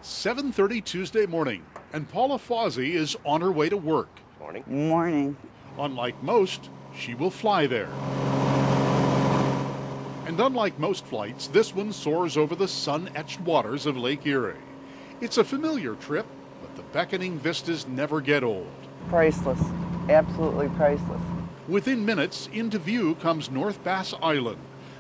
7:30 Tuesday morning, and Paula Fawzy is on her way to work. Morning. Morning. Unlike most, she will fly there. And unlike most flights, this one soars over the sun-etched waters of Lake Erie. It's a familiar trip, but the beckoning vistas never get old. Priceless. Absolutely priceless. Within minutes, into view comes North Bass Island,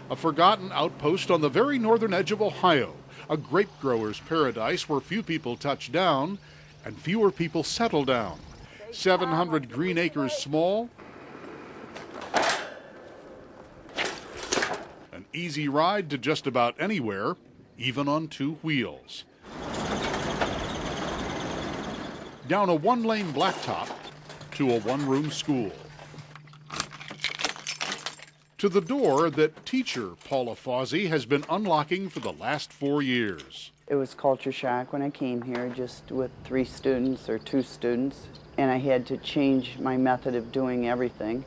a forgotten outpost on the very northern edge of Ohio, a grape grower's paradise where few people touch down and fewer people settle down. 700 green acres small, an easy ride to just about anywhere, even on two wheels. Down a one-lane blacktop to a one-room school. To the door that teacher Paula Fawzy has been unlocking for the last 4 years. It was culture shock when I came here, just with 3 students or 2 students, and I had to change my method of doing everything.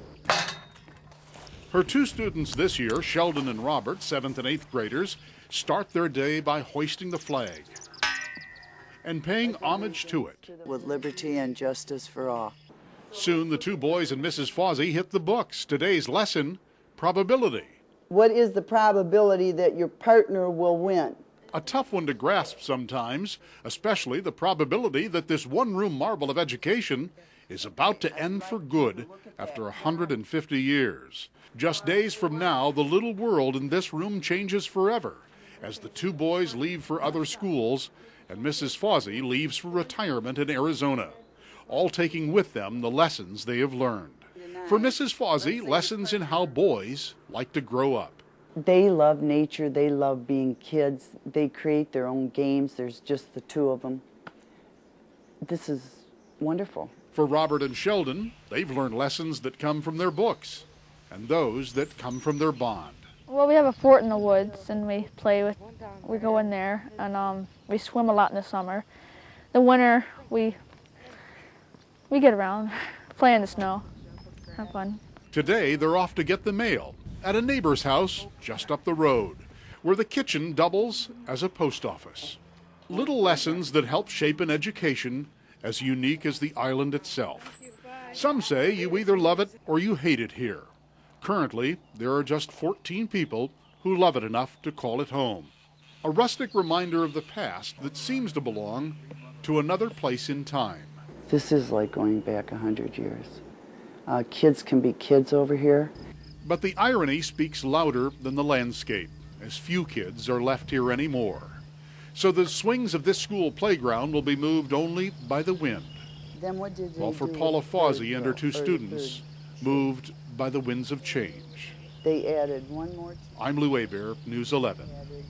Her 2 students this year, Sheldon and Robert, 7th and 8th graders, start their day by hoisting the flag and paying homage to it. With liberty and justice for all. Soon the 2 boys and Mrs. Fawzy hit the books. Today's lesson, probability. What is the probability that your partner will win? A tough one to grasp sometimes, especially the probability that this one-room marvel of education is about to end for good after 150 years. Just days from now, the little world in this room changes forever as the 2 boys leave for other schools and Mrs. Fawzy leaves for retirement in Arizona, all taking with them the lessons they have learned. For Mrs. Fawzy, lessons in how boys like to grow up. They love nature, they love being kids, they create their own games, there's just the 2 of them. This is wonderful. For Robert and Sheldon, they've learned lessons that come from their books and those that come from their bond. Well, we have a fort in the woods, and we go in there, and we swim a lot in the summer. The winter, we get around, play in the snow, have fun. Today, they're off to get the mail at a neighbor's house just up the road, where the kitchen doubles as a post office. Little lessons that help shape an education as unique as the island itself. Some say you either love it or you hate it here. Currently, there are just 14 people who love it enough to call it home. A rustic reminder of the past that seems to belong to another place in time. This is like going back 100 years. Kids can be kids over here. But the irony speaks louder than the landscape, as few kids are left here anymore. So the swings of this school playground will be moved only by the wind. Then what did they While for do Paula with Fawzy third and her grade? 2 students, moved by the winds of change. They added one more. I'm Lou Hebert, News 11. Added